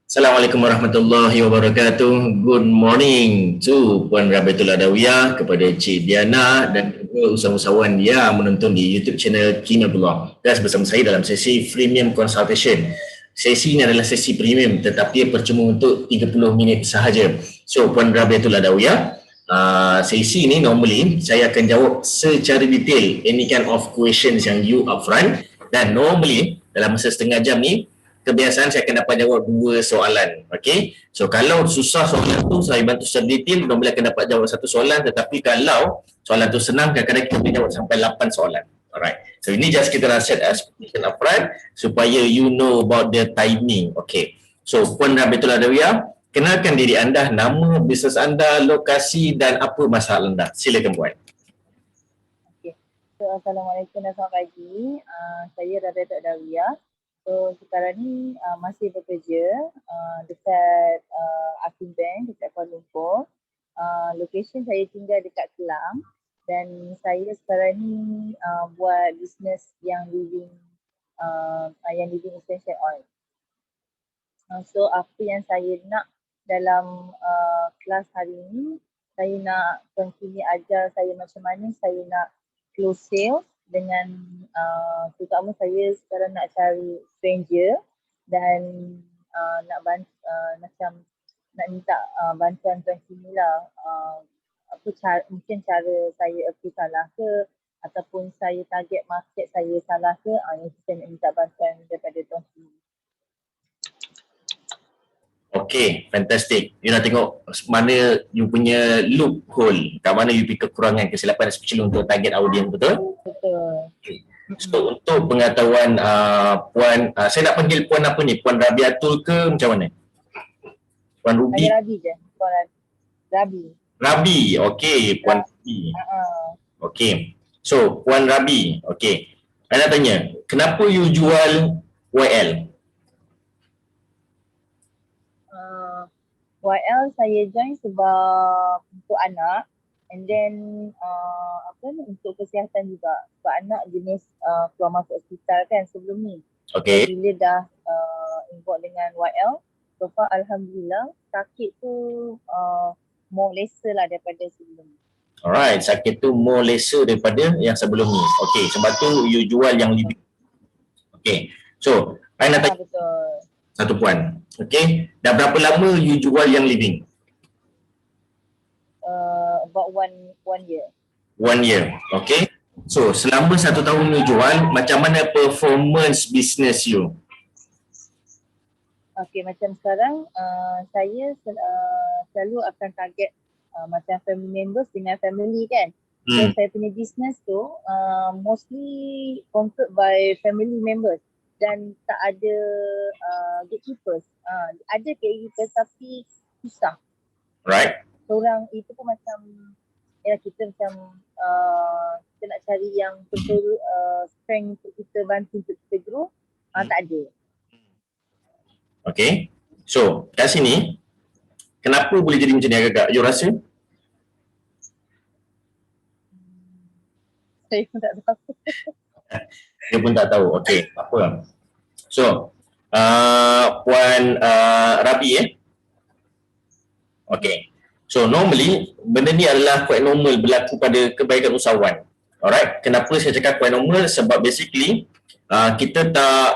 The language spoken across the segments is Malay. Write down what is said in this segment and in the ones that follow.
Assalamualaikum warahmatullahi wabarakatuh. Good morning to Puan Rabiatul Adawiyah, kepada Cik Diana dan juga usahawan yang menonton di YouTube channel Kina Blog. Dan bersama saya dalam sesi Premium Consultation. Sesi ini adalah sesi premium tetapi percuma untuk 30 minit sahaja. So Puan Rabiatul Adawiyah, sesi ini normally saya akan jawab secara detail any kind of questions yang you upfront, dan normally dalam masa setengah jam ni kebiasaan saya akan dapat jawab 2 soalan. Okay, so kalau susah soalan tu saya bantu secara detail, normally akan dapat jawab 1 soalan. Tetapi kalau soalan tu senang, kadang-kadang kita boleh jawab sampai 8 soalan. Alright, so ini just kita nak set expectation upfront supaya you know about the timing. Okay, so Puan Rabiatul Adawiyah, kenalkan diri anda, nama, bisnes anda, lokasi dan apa masalah anda. Silakan Puan. Okay. So, Assalamualaikum dan selamat pagi. Saya Rabiatul Adawiyah. So sekarang ni masih bekerja dekat Akin Bank dekat Kuala Lumpur. Location saya tinggal dekat Kelang, dan saya sekarang ni buat bisnes yang living essential oil. So apa yang saya nak dalam kelas hari ni, saya nak continue ajar saya macam mana saya nak close sales dengan terutama saya sekarang nak cari stranger dan macam nak minta bantuan tuan sini lah, mungkin cara saya approach salah ke ataupun saya target market saya salah ke, yang saya nak minta bantuan daripada tuan sini. Okay, fantastic. You nak tengok mana you punya loophole, kat mana you punya kekurangan, kesilapan, especially untuk target audience, betul? Betul. Okay. So untuk pengetahuan Puan, saya nak panggil Puan apa ni? Puan Rabiatul ke macam mana? Puan Ruby? Saya Rabi je. Puan Rabi. Rabi, okay. Puan Rabi. Okay. So Puan Rabi, okay. Saya nak tanya, kenapa you jual YL? YL saya join sebab untuk anak, and then untuk kesihatan juga. Sebab anak jenis keluar masuk hospital kan sebelum ni. Okay. So, bila dah involved dengan YL, so far alhamdulillah sakit tu more lesser lah daripada sebelum ni. Alright, sakit tu more lesser daripada yang sebelum ni. Okay, sebab tu you jual yang lebih. Okay, so saya nak tanya Betul. satu Puan. Okay, dah berapa lama you jual yang living? About one year. 1 year, okay. So selama 1 tahun you jual, macam mana performance business you? Okay, macam sekarang saya selalu akan target macam family members dengan family kan. So saya punya business tu mostly conquered by family members dan tak ada gatekeepers. Ada gatekeepers tapi susah. Right. Orang itu pun macam kita macam kita nak cari yang betul strength untuk kita bantu untuk kita grow, tak ada. Okay, so kat sini kenapa boleh jadi macam ni agak-agak you rasa? Saya pun tak tahu. Dia pun tak tahu. Okay, apa. So Puan Rabi Okay. So normally benda ni adalah quite normal berlaku pada kebaikan usahawan. Alright, kenapa saya cakap quite normal? Sebab basically kita tak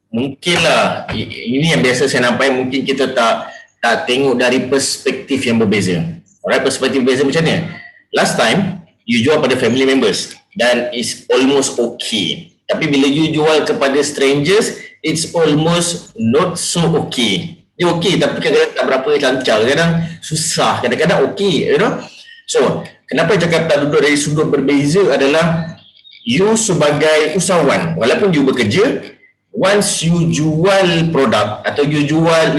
mungkinlah, ini yang biasa saya nampak, mungkin kita tak tengok dari perspektif yang berbeza. Alright, perspektif berbeza macam ni. Last time you jual pada family members dan it's almost okay. Tapi bila you jual kepada strangers, it's almost not so okay. Dia okey tapi kadang-kadang tak berapa lancar, kadang susah, kadang-kadang okey, you know. So, kenapa cakap tak duduk dari sudut berbeza adalah you sebagai usahawan, walaupun you bekerja, once you jual produk atau you jual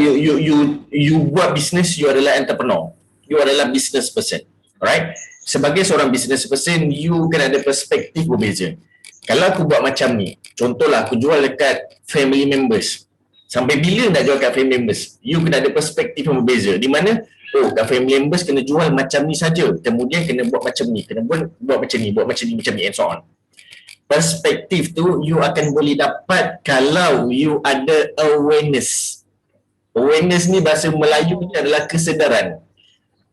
you buat bisnes, you adalah entrepreneur. You adalah business person. Alright? Sebagai seorang business person, you kena ada perspektif berbeza. Kalau aku buat macam ni, contohlah aku jual dekat family members. Sampai bila nak jual kat family members? You kena ada perspektif yang berbeza. Di mana, kat family members kena jual macam ni saja. Kemudian kena buat macam ni. Kena buat macam ni, macam ni, and so on. Perspektif tu, you akan boleh dapat kalau you ada awareness. Awareness ni bahasa Melayu ni adalah kesedaran.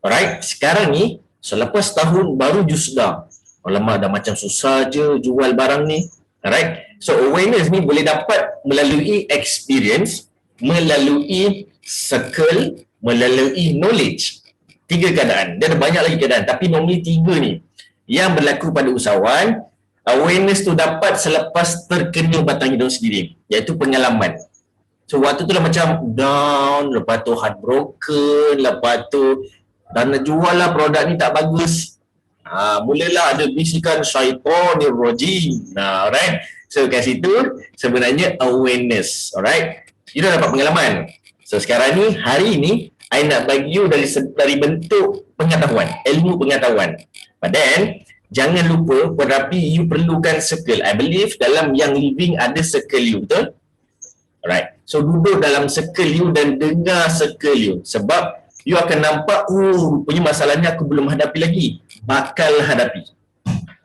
Alright, sekarang ni selepas tahun baru you sedar. Alamak, dah macam susah je jual barang ni. Alright, so awareness ni boleh dapat melalui experience, melalui circle, melalui knowledge. 3 keadaan. Dia ada banyak lagi keadaan, tapi normally 3 ni yang berlaku pada usahawan. Awareness tu dapat selepas terkena batang hidung sendiri, iaitu pengalaman. So waktu tu lah macam down, lepas tu heartbroken, lepas tu dah nak jual lah produk ni tak bagus. Mulalah ada bisikan syaitanir rajim. Alright. So kat situ sebenarnya awareness. Alright. You dah dapat pengalaman. So sekarang ni, hari ni I nak bagi you dari bentuk pengetahuan, ilmu pengetahuan. But then jangan lupa berapi you perlukan circle. I believe dalam yang living ada circle you, betul? Alright. So duduk dalam circle you dan dengar circle you. Sebab you akan nampak, rupanya masalahnya aku belum hadapi lagi. Bakal hadapi.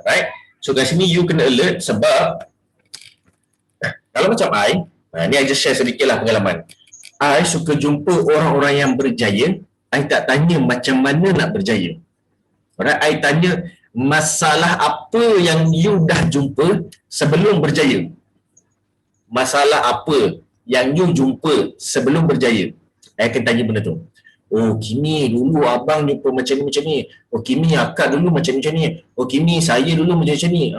Alright. So kat sini you kena alert sebab kalau macam ni I just share sedikit lah pengalaman. I suka jumpa orang-orang yang berjaya. I tak tanya macam mana nak berjaya. Alright. I tanya masalah apa yang you dah jumpa sebelum berjaya. Masalah apa yang you jumpa sebelum berjaya. I akan tanya benda tu. Oh, Kimi dulu abang jumpa macam ni. Oh, Kimi akak dulu macam ni. Oh, Kimi saya dulu macam ni.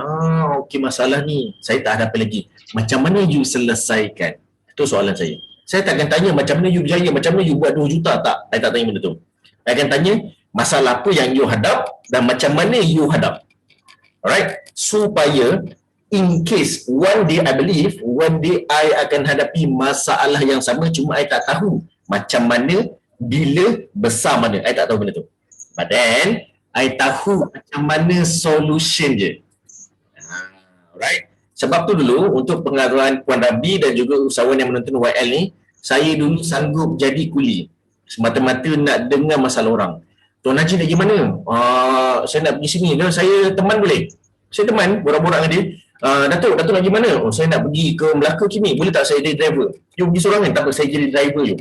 Okey, masalah ni saya tak hadapi lagi. Macam mana you selesaikan? Itu soalan saya. Saya tak akan tanya macam mana you berjaya, macam mana you buat 2 juta. Tak, saya tak tanya benda tu. Saya akan tanya masalah apa yang you hadap dan macam mana you hadap. Alright? Supaya in case one day I believe, one day I akan hadapi masalah yang sama, cuma I tak tahu macam mana, bila, besar mana. I tak tahu benda tu. But then, I tahu macam mana solution je. Alright? Sebab tu dulu, untuk pengarahan Puan Rabi dan juga usahawan yang menonton YL ni, saya dulu sanggup jadi kuli. Semata-mata nak dengar masalah orang. Tuan Haji nak pergi mana? Saya nak pergi sini. Saya teman boleh? Saya teman, borak-borak dengan dia. Datuk nak pergi mana? Saya nak pergi ke Melaka Kimi. Boleh tak saya jadi driver? You pergi seorang kan? Tak apa, saya jadi driver je.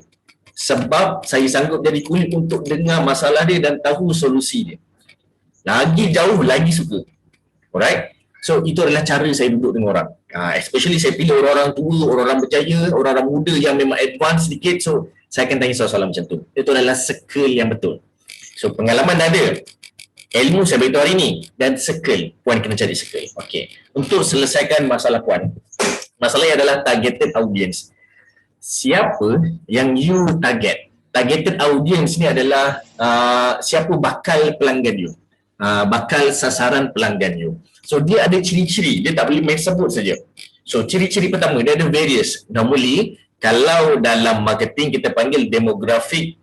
Sebab saya sanggup jadi kulit untuk dengar masalah dia dan tahu solusi dia. Lagi jauh, lagi suka. Alright? So, itu adalah cara saya duduk dengan orang. Especially saya pilih orang-orang tua, orang-orang berjaya, orang-orang muda yang memang advance sedikit. So, saya akan tanya soalan macam tu. Itu adalah circle yang betul. So, pengalaman dah ada. Ilmu saya beritahu hari ni. Dan circle. Puan kena cari circle. Okay. Untuk selesaikan masalah Puan. Masalahnya adalah targeted audience. Siapa yang you target? Targeted audience ni adalah siapa bakal pelanggan you. Bakal sasaran pelanggan you. So dia ada ciri-ciri, dia tak boleh main sebut saja. So ciri-ciri pertama dia ada various. Normally kalau dalam marketing kita panggil demographic,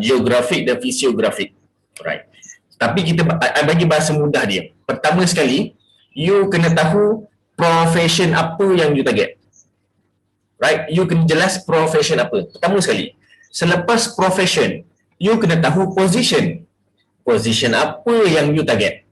geographic dan fisiografik. Alright. Tapi kita bagi bahasa mudah dia. Pertama sekali, you kena tahu profession apa yang you target. Right? You kena jelas profession apa. Pertama sekali. Selepas profession, you kena tahu position. Position apa yang you target.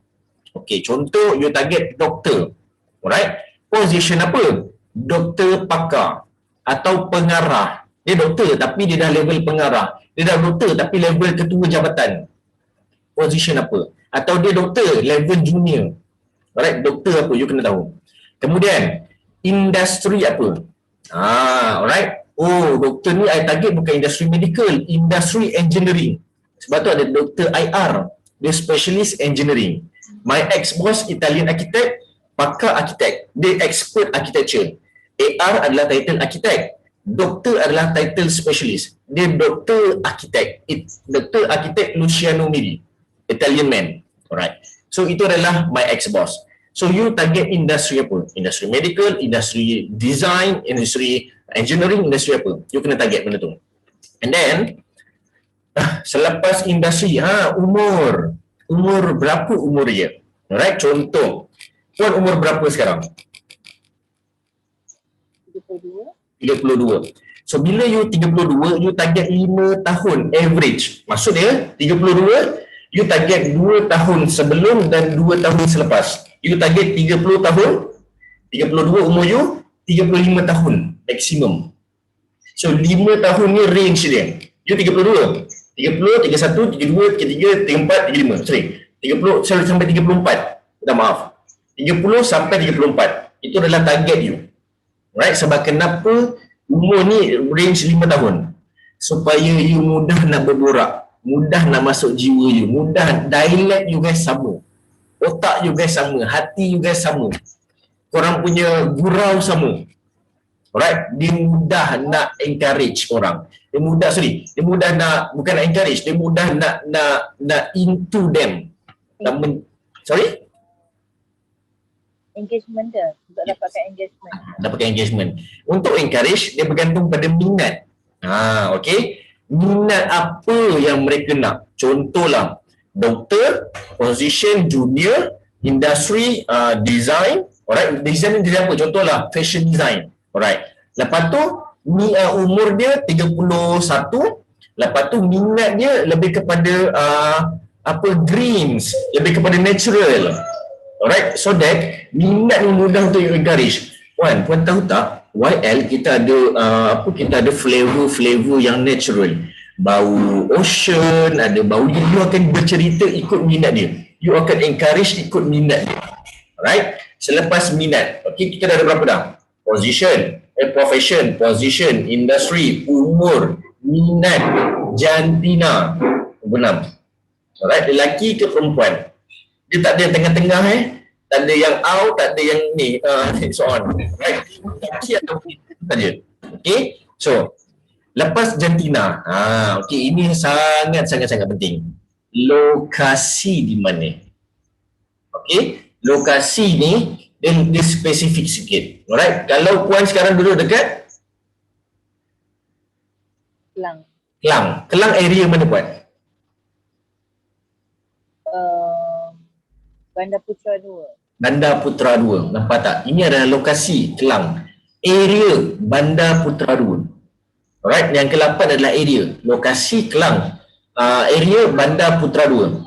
Okey, contoh you target doktor. Alright? Position apa? Doktor pakar atau pengarah. Dia doktor tapi dia dah level pengarah. Dia dah doktor tapi level ketua jabatan. Position apa? Atau dia doktor level junior. Alright? Doktor apa? You kena tahu. Kemudian, industri apa? Alright? Oh, doktor ni I target bukan industri medical, industri engineering. Sebab tu ada doktor IR. Dia specialist engineering. My ex-boss Italian architect, pakar architect. Dia expert architecture. AR adalah title architect. Doktor adalah title specialist. Dia doktor architect. Doktor architect Luciano Miri. Italian man. Alright. So itu adalah my ex-boss. So you target industri apa? Industri medical, industri design, industri engineering, industri apa? You kena target benda tu. And then selepas industri, umur. Umur berapa umur dia? Alright, contoh. Puan umur berapa sekarang? 32. So bila you 32, you target 5 tahun average. Maksud dia 32, you target 2 tahun sebelum dan 2 tahun selepas. You target 30 tahun, 32 umur you, 35 tahun maksimum. So 5 tahun ni range dia. You 32. 30, 31, 32, 33, 34, 35. Sorry. 30 sampai 34. Minta maaf. 30 sampai 34. Itu adalah target you. Right? Sebab kenapa umur ni range 5 tahun? Supaya you mudah nak berborak, mudah nak masuk jiwa you, mudah dialect you guys sama. Otak you guys sama, hati you guys sama. Korang punya gurau sama. Alright? Dia mudah nak encourage orang. Dia mudah nak, bukan nak encourage, dia mudah nak into them. Sorry? Engagement dia, untuk dapatkan engagement. Dapatkan engagement. Untuk encourage, dia bergantung pada minat. Okay. Minat apa yang mereka nak. Contohlah, doktor, position, junior, industri, design. Alright, design ni apa? Contohlah, fashion design. Alright. Lepas tu, umur dia 31. Lepas tu, minat dia lebih kepada greens, lebih kepada natural. Alright, so that minat ni mudah untuk you encourage. Puan tahu tak, YL kita ada kita ada flavor yang natural. Bau ocean, ada bau dia, you akan bercerita ikut minat dia. You akan encourage ikut minat dia. Alright, selepas minat, okay, kita dah ada berapa dah? Profession, position, industry, umur, minat, jantina. 6. Alright, lelaki ke perempuan? Dia tak ada tengah-tengah tak ada yang out, tak ada yang ni, so on. Right? Lelaki atau saja. Okay, so lepas jantina, okay, ini sangat-sangat penting. Lokasi di mana? Okay, lokasi ni dia spesifik sikit. Alright, kalau puan sekarang duduk dekat Kelang area mana puan? Bandar Putra 2. Bandar Putra 2. Nampak tak? Ini adalah lokasi Kelang. Area Bandar Putra 2. Alright, yang ke-8 adalah area. Lokasi Kelang. Area Bandar Putra 2.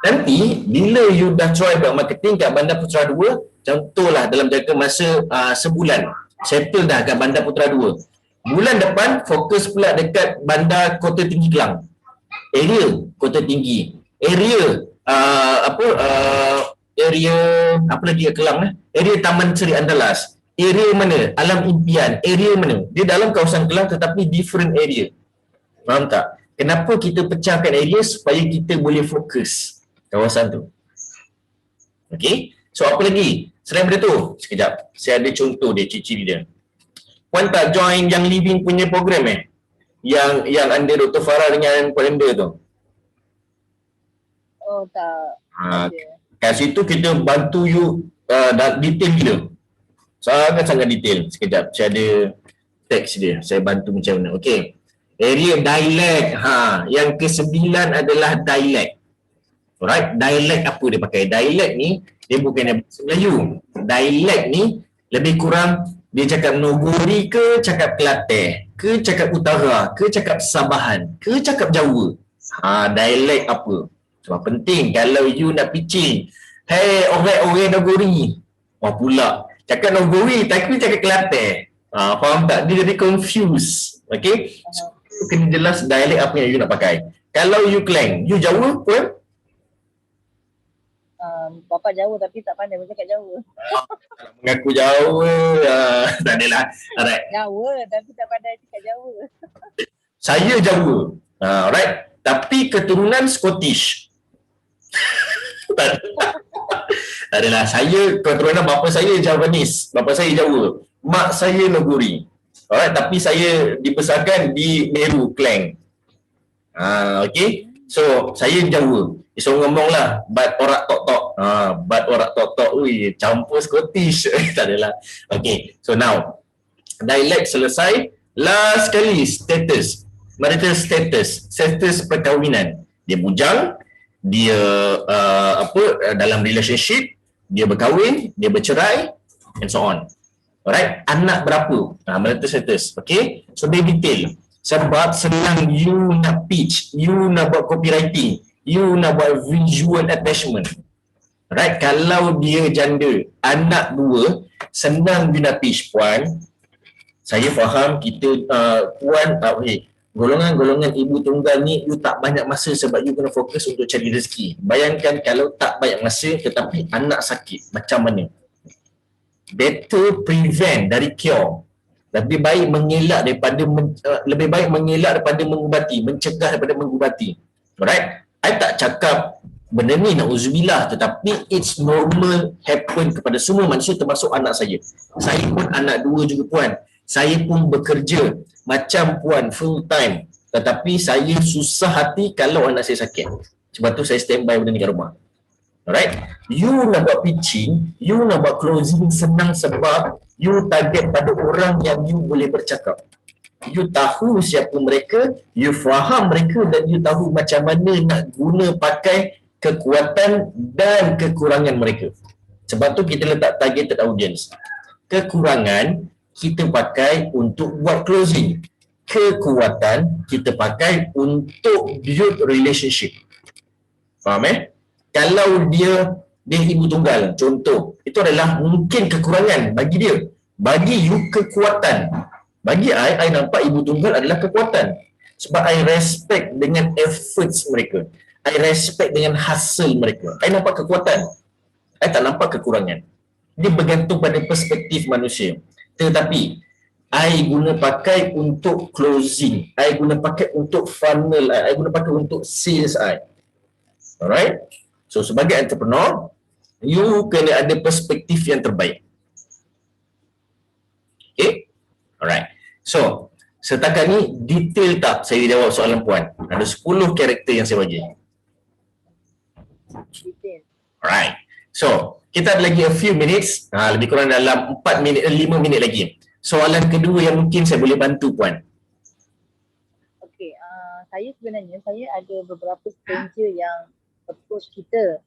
Nanti, bila you dah try buat marketing kat Bandar Putra 2, contohlah dalam jangka masa sebulan, settle dah kat Bandar Putra 2. Bulan depan, fokus pula dekat Bandar Kota Tinggi Kelang. Area Kota Tinggi. Area area apa lagi kat Kelang area Taman Seri Andalas, area mana Alam Impian, area mana dia dalam kawasan Kelang tetapi different area. Faham tak? Kenapa kita pecahkan area? Supaya kita boleh fokus kawasan tu. Okay, so apa lagi selain benda tu? Sekejap, saya ada contoh dia, ciri-ciri dia. Puan tak join yang living punya program yang under Dr. Farah dengan Puan Enda tu? Oh tak. Kat situ kita bantu you detail gila. Sangat-sangat detail. Sekejap, saya ada teks dia. Saya bantu macam mana. Okey. Area dialect. Yang ke-9 adalah dialect. Alright, dialect apa dia pakai? Dialect ni dia bukan bahasa Melayu. Dialect ni lebih kurang dia cakap Nogori ke, cakap Kelantan, ke cakap Utara, ke cakap Sabahan, ke cakap Jawa. Dialect apa? Sebab penting kalau you nak pitching, hey orang Nogori. Pula cakap Nogori tapi cakap Kelantan. Faham tak? Dia jadi confused. Okay? So, kena jelas dialect apa yang you nak pakai. Kalau you Kelang, you Jawa pun? Bapa Jawa tapi tak pandai bercakap Jawa. Mengaku Jawa. Tak adalah. Alright. Jawa tapi tak pandai cakap Jawa. Saya Jawa. Alright. Tapi keturunan Scottish. Tak adalah. Saya keturunan bapa saya Javanese. Bapa saya Jawa. Mak saya Nogori. Alright. Tapi saya dibesarkan di Meru, Klang. Okay. So, saya Jawa. So, ngomonglah bat orak tok-tok. Bat orak tok-tok. Ui, campur Scottish. Tak adalah. Okay. So, now. Dialect selesai. Last sekali, status. Marital status. Status perkahwinan. Dia bujang. Dia dalam relationship. Dia berkahwin. Dia bercerai. And so on. Alright. Anak berapa? Marital status. Okay. So, dia detail. Sebab senang you nak pitch. You nak buat copywriting. You nak buat visual attachment. Right? Kalau dia janda, anak 2, senang you nak pitch puan. Saya faham kita puan golongan-golongan ibu tunggal ni you tak banyak masa sebab you kena fokus untuk cari rezeki. Bayangkan kalau tak banyak masa tetapi anak sakit, macam mana? Better prevent dari cure. Lebih baik mengelak daripada mengubati, mencegah daripada mengubati. Alright? I tak cakap benda ni na'udzubillah, tetapi it's normal happen kepada semua manusia termasuk anak saya. Saya pun anak dua juga puan. Saya pun bekerja macam puan full time. Tetapi saya susah hati kalau anak saya sakit. Sebab tu saya standby benda ni kat rumah. Alright? You nak buat pitching, you nak buat closing senang sebab you target pada orang yang you boleh bercakap. You tahu siapa mereka, you faham mereka dan you tahu macam mana nak guna pakai kekuatan dan kekurangan mereka. Sebab tu kita letak targeted audience. Kekurangan kita pakai untuk buat closing. Kekuatan kita pakai untuk build relationship. Faham Kalau dia ibu tunggal, contoh, itu adalah mungkin kekurangan bagi dia. Bagi you kekuatan. Bagi I nampak ibu tunggal adalah kekuatan. Sebab I respect dengan efforts mereka. I respect dengan hasil mereka. I nampak kekuatan. I tak nampak kekurangan. Dia bergantung pada perspektif manusia. Tetapi, I guna pakai untuk closing. I guna pakai untuk funnel. I guna pakai untuk sales I. Alright? So, sebagai entrepreneur, you kena ada perspektif yang terbaik. Okay? Alright. So, setakat ni detail tak saya jawab soalan puan? Ada 10 karakter yang saya bagi. Alright. So, kita ada lagi a few minutes. Lebih kurang dalam 5 minit lagi. Soalan kedua yang mungkin saya boleh bantu puan. Okay, saya sebenarnya ada beberapa stranger yang approach kita.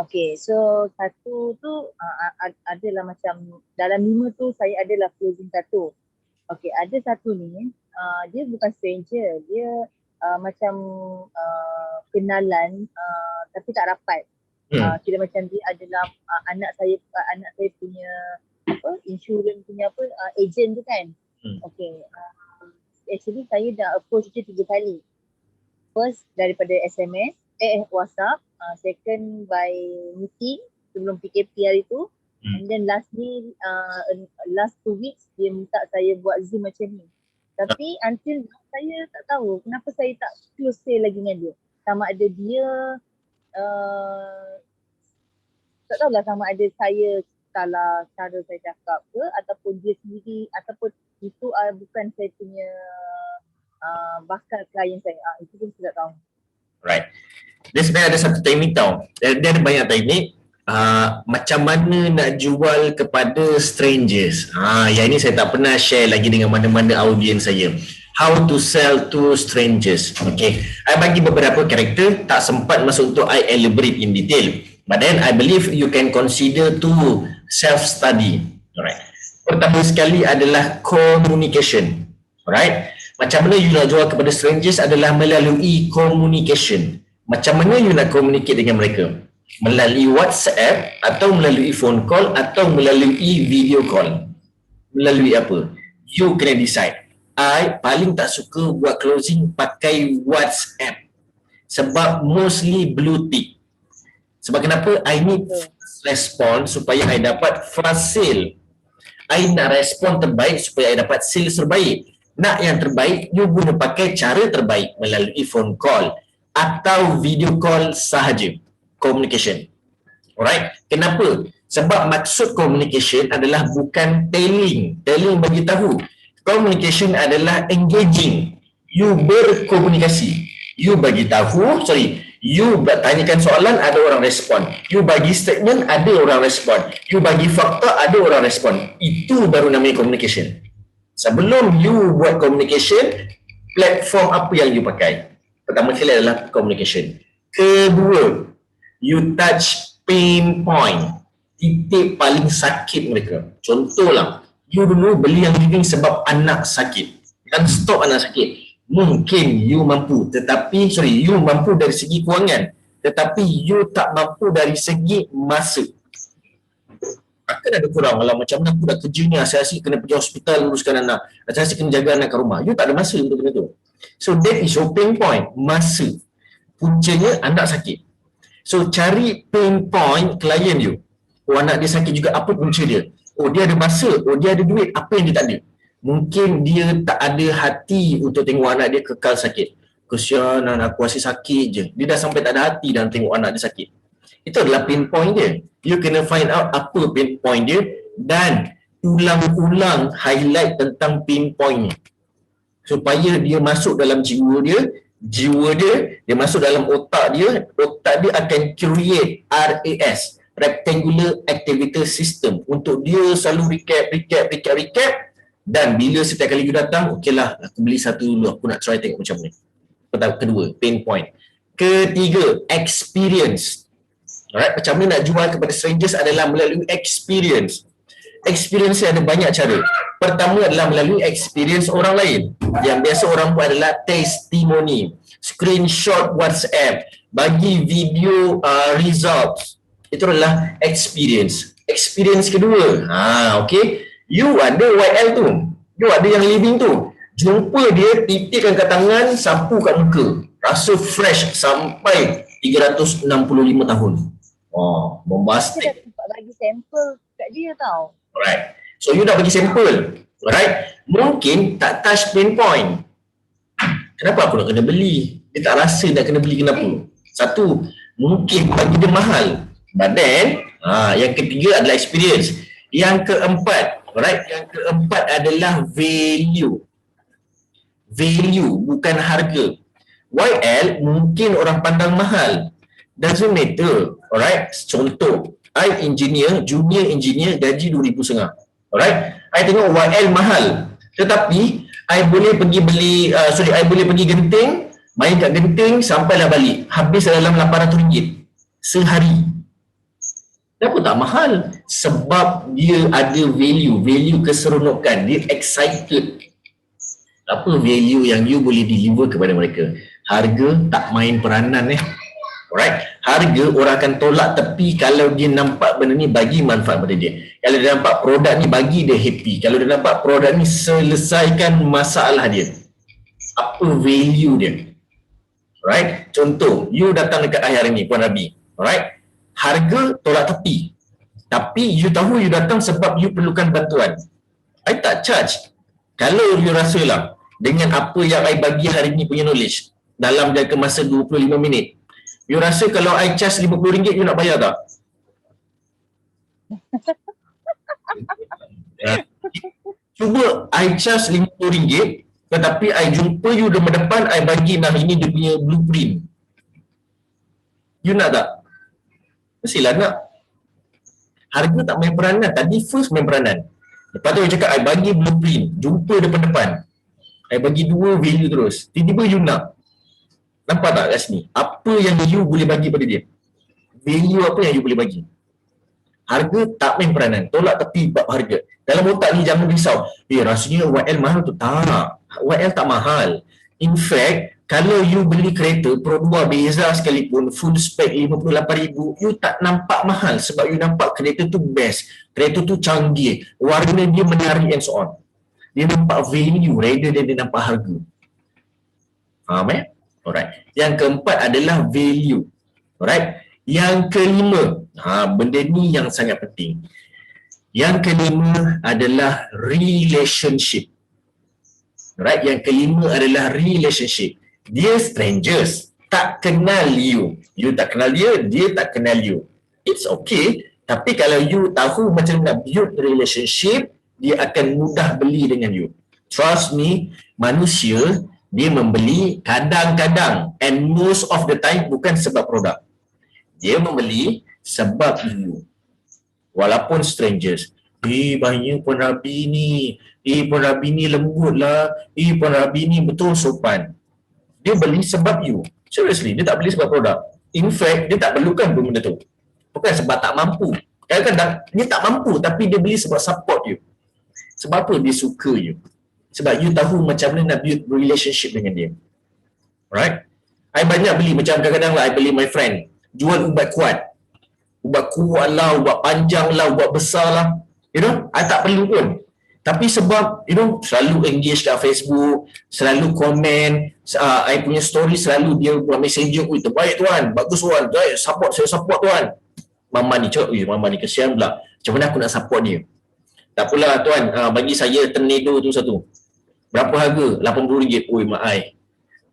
Okay, so satu tu adalah macam dalam 5 tu saya adalah closing satu. Okay, ada satu ni dia bukan stranger, dia macam kenalan tapi tak rapat. Kira macam dia adalah anak saya punya insurans punya agent tu kan. Okay, actually saya dah approach dia 3 kali. First daripada SMS, WhatsApp, second by meeting sebelum PKP hari tu, and then lastly last 2 weeks dia minta saya buat Zoom macam ni. Tapi until saya tak tahu kenapa saya tak close sale lagi dengan dia. Sama ada dia tak tahulah, sama ada saya salah cara saya cakap ke ataupun dia sendiri ataupun itu bukan saya punya bakal klien saya. Itu pun saya tak tahu. Right. Dia sebenarnya ada satu teknik tau. Dia ada banyak teknik. Macam mana nak jual kepada strangers. Yang ini saya tak pernah share lagi dengan mana-mana audiens saya. How to sell to strangers. Okay. I bagi beberapa karakter, tak sempat masuk untuk I elaborate in detail. But then I believe you can consider to self-study. Alright. Pertama sekali adalah communication. Alright. Macam mana you nak jual kepada strangers adalah melalui communication. Macam mana you nak communicate dengan mereka? Melalui WhatsApp atau melalui phone call atau melalui video call? Melalui apa? You kena decide. I paling tak suka buat closing pakai WhatsApp. Sebab mostly blue tick. Sebab kenapa? I need respon supaya I dapat fast sale. I nak respon terbaik supaya I dapat sales terbaik. Nak yang terbaik, you guna pakai cara terbaik melalui phone call atau video call sahaja. Communication. Alright? Kenapa? Sebab maksud communication adalah bukan telling. Telling bagi tahu. Communication adalah engaging. You berkomunikasi. You bagi tahu, you bertanyakan soalan, ada orang respon. You bagi statement, ada orang respon. You bagi fakta, ada orang respon. Itu baru namanya communication. Sebelum you buat communication, platform apa yang you pakai? Pertama sekali adalah communication. Kedua, you touch pain point. Titik paling sakit mereka. Contohlah, you dulu beli yang living sebab anak sakit. Dan stop anak sakit. Mungkin you mampu, you mampu dari segi kewangan, tetapi you tak mampu dari segi masa. Akan ada kurang. Kalau macam mana aku dah kerja ni, asyik-asyik kena pergi hospital uruskan anak, asyik kena jaga anak kat rumah. You tak ada masa untuk benda tu. So that is your pain point, masa. Puncanya anak sakit. So cari pain point klien you. Oh, anak dia sakit juga, apa punca dia? Oh, dia ada masa, oh dia ada duit, apa yang dia tak ada? Mungkin dia tak ada hati untuk tengok anak dia kekal sakit. Kesian anak aku asyik sakit je. Dia dah sampai tak ada hati dalam tengok anak dia sakit. Itu adalah pain point dia. You kena find out apa pain point dia dan ulang-ulang highlight tentang pain point ni. Supaya dia masuk dalam jiwa dia masuk dalam otak dia akan create RAS, Rectangular Activity System, untuk dia selalu recap dan bila setiap kali you datang, okeylah aku beli satu dulu, aku nak try tengok macam ni. Kedua, pain point. Ketiga, experience. Alright, macam mana nak jual kepada strangers adalah melalui experience. Experience ada banyak cara. Pertama adalah melalui experience orang lain. Yang biasa orang buat adalah testimoni, screenshot WhatsApp, bagi video results. Itu adalah experience. Experience kedua, okay, you ada YL tu, you ada yang living tu, jumpa dia, titikkan kat tangan, sapu kat muka, rasa fresh sampai 365 tahun. Bombastic. Kita dah bagi sampel kat dia tau. Alright. So you dah bagi sampel. Alright. Mungkin tak touch pain point. Kenapa aku nak kena beli? Dia tak rasa nak kena beli, kenapa? Satu, mungkin bagi dia mahal. But then, yang ketiga adalah experience. Yang keempat, alright, yang keempat adalah value. Value, bukan harga. YL mungkin orang pandang mahal. Doesn't matter. Alright, contoh, I engineer, junior engineer, gaji 2,500. Alright, I tengok YL mahal. Tetapi, I boleh pergi I boleh pergi Genting, main kat Genting, sampailah balik. Habis dalam RM800 sehari. Kenapa tak mahal? Sebab dia ada value keseronokan. Dia excited. Apa value yang you boleh deliver kepada mereka? Harga tak main peranan Alright, harga orang akan tolak tepi kalau dia nampak benda ni bagi manfaat pada dia. Kalau dia nampak produk ni bagi dia happy. Kalau dia nampak produk ni selesaikan masalah dia. Apa value dia? Alright, contoh, you datang dekat I hari ni, Puan Rabi. Alright, harga tolak tepi. Tapi you tahu you datang sebab you perlukan bantuan. I tak charge. Kalau you rasalah dengan apa yang I bagi hari ni punya knowledge dalam jangka masa 25 minit, you rasa kalau I charge RM50, you nak bayar tak? Cuba I charge RM50, tetapi I jumpa you di depan, I bagi ini dia punya blueprint. You nak tak? Mestilah nak. Harga tak main peranan. Tadi first main peranan. Lepas tu I cakap I bagi blueprint, jumpa depan-depan. I bagi dua value terus. Tiba-tiba you nak. Nampak tak kat sini? Apa yang you boleh bagi pada dia? Value apa yang you boleh bagi? Harga tak main peranan. Tolak tepi bab harga. Dalam otak ni jangan risau. Rasanya YL mahal tu. Tak. YL tak mahal. In fact, kalau you beli kereta Pro 2 Beza sekalipun, full spec RM58,000, you tak nampak mahal sebab you nampak kereta tu best. Kereta tu canggih. Warna dia menarik and so on. Dia nampak value rather than dia nampak harga. Faham Alright. Yang keempat adalah value. Alright. Yang kelima, benda ni yang sangat penting. Yang kelima adalah relationship. Alright. Yang kelima adalah relationship. Dia strangers, tak kenal you. You tak kenal dia, dia tak kenal you. It's okay. Tapi kalau you tahu macam nak build relationship, dia akan mudah beli dengan you. Trust me, manusia dia membeli kadang-kadang and most of the time bukan sebab produk. Dia membeli sebab you. Walaupun strangers. Banyak Puan Rabi ni. Puan Rabi ni lembut lah. Puan Rabi ni betul sopan. Dia beli sebab you. Seriously, dia tak beli sebab produk. In fact, dia tak perlukan pun benda tu. Bukan sebab tak mampu. Kadang-kadang dia tak mampu tapi dia beli sebab support you. Sebab apa? Dia suka you. Sebab you tahu macam mana nak build relationship dengan dia. Alright? I banyak beli, macam kadang-kadang lah I beli my friend jual ubat kuat. ubat kuat lah, ubat panjang lah, ubat besar lah. You know, I tak perlu pun. Tapi sebab, you know, selalu engage kat Facebook, selalu komen, I punya story selalu dia buat messenger, ui terbaik tuan, bagus tuan, saya support tuan. Mama ni cakap, mama ni kesian pula. Macam mana aku nak support dia? Tak apalah tuan, bagi saya tornado tu satu. Berapa harga? RM80. Oi mak ai.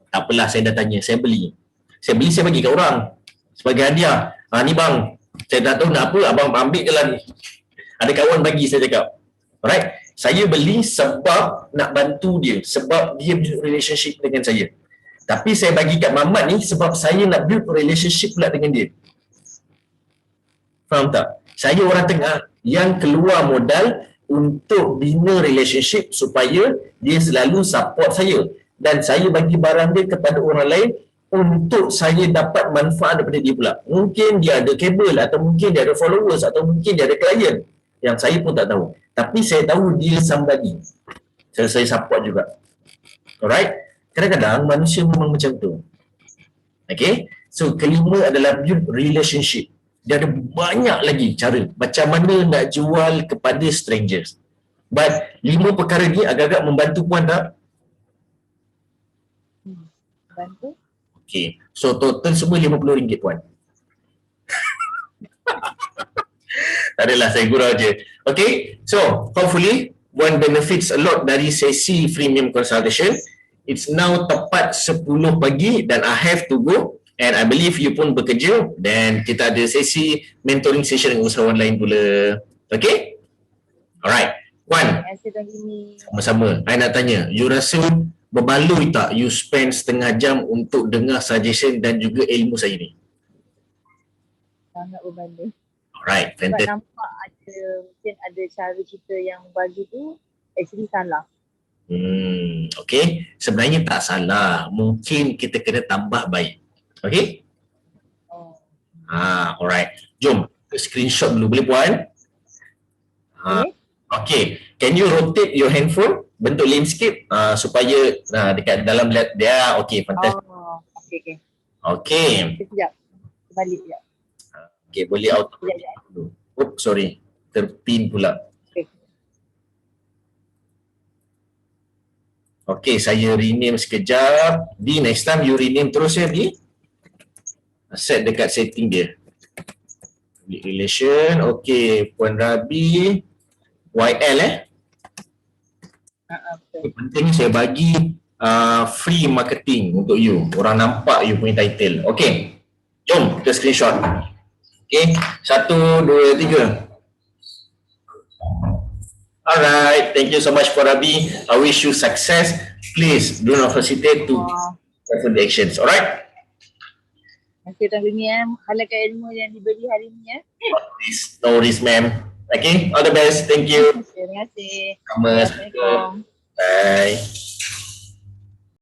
Tak apalah, saya dah tanya, saya beli. Saya bagi kat orang sebagai hadiah. Ni bang, saya tak tahu nak apa, abang ambil je lah ni. Ada kawan bagi, saya cakap. Alright, saya beli sebab nak bantu dia, sebab dia build relationship dengan saya. Tapi saya bagi kat Mamat ni sebab saya nak build relationship pula dengan dia. Faham tak? Saya orang tengah yang keluar modal untuk bina relationship supaya dia selalu support saya. Dan saya bagi barang dia kepada orang lain untuk saya dapat manfaat daripada dia pula. Mungkin dia ada kabel, atau mungkin dia ada followers, atau mungkin dia ada klien yang saya pun tak tahu. Tapi saya tahu dia somebody. Saya support juga. Alright? Kadang-kadang manusia memang macam tu. Okay? So, kelima adalah build relationship. Dia ada banyak lagi cara macam mana nak jual kepada strangers. But 5 perkara ni agak-agak membantu puan tak? Bantu. Okay. So, total semua RM50 puan. Tak adalah, saya gurau je. Okay, so hopefully one benefits a lot dari sesi freemium consultation. It's now tepat 10 pagi dan I have to go, and I believe you pun bekerja, dan kita ada sesi mentoring session dengan usahawan lain pula. Okay? Alright. Wan, Terima kasih Tuan Jimmy. sama-sama. I nak tanya, you rasa berbaloi tak you spend setengah jam untuk dengar suggestion dan juga ilmu saya ni? Sangat berbaloi. Alright, Sebab fantastic. nampak mungkin ada cara kita yang bagi tu actually salah. Okay. Sebenarnya tak salah. Mungkin kita kena tambah baik. Okay? Oh. Alright. Jom, screenshot dulu. Boleh puan? Boleh? Okay. Can you rotate your handphone bentuk landscape supaya dekat dalam dia. Okay, fantastic. Oh, okay. Okay. Sekejap. Balik sekejap. Okay, boleh auto. Sekejap. Oops, sorry. Terpin pula. Okay, saya rename sekejap. Di, next time you rename terus ya, Di. Set dekat setting dia. Public relation. Okay, Puan Rabi. YL Betul. Penting saya bagi free marketing untuk you. Orang nampak you punya title. Okay. Jom kita screenshot. Okay. 1, 2, 3. Alright. Thank you so much for Rabi. I wish you success. Please do not hesitate to take the actions. Alright. Terima kasih Tuan Jimmy. Halalkan ilmu yang diberi hari ini. No worries, ma'am. Okay. All the best. Thank you. Terima kasih. Sama. Assalamualaikum. Bye.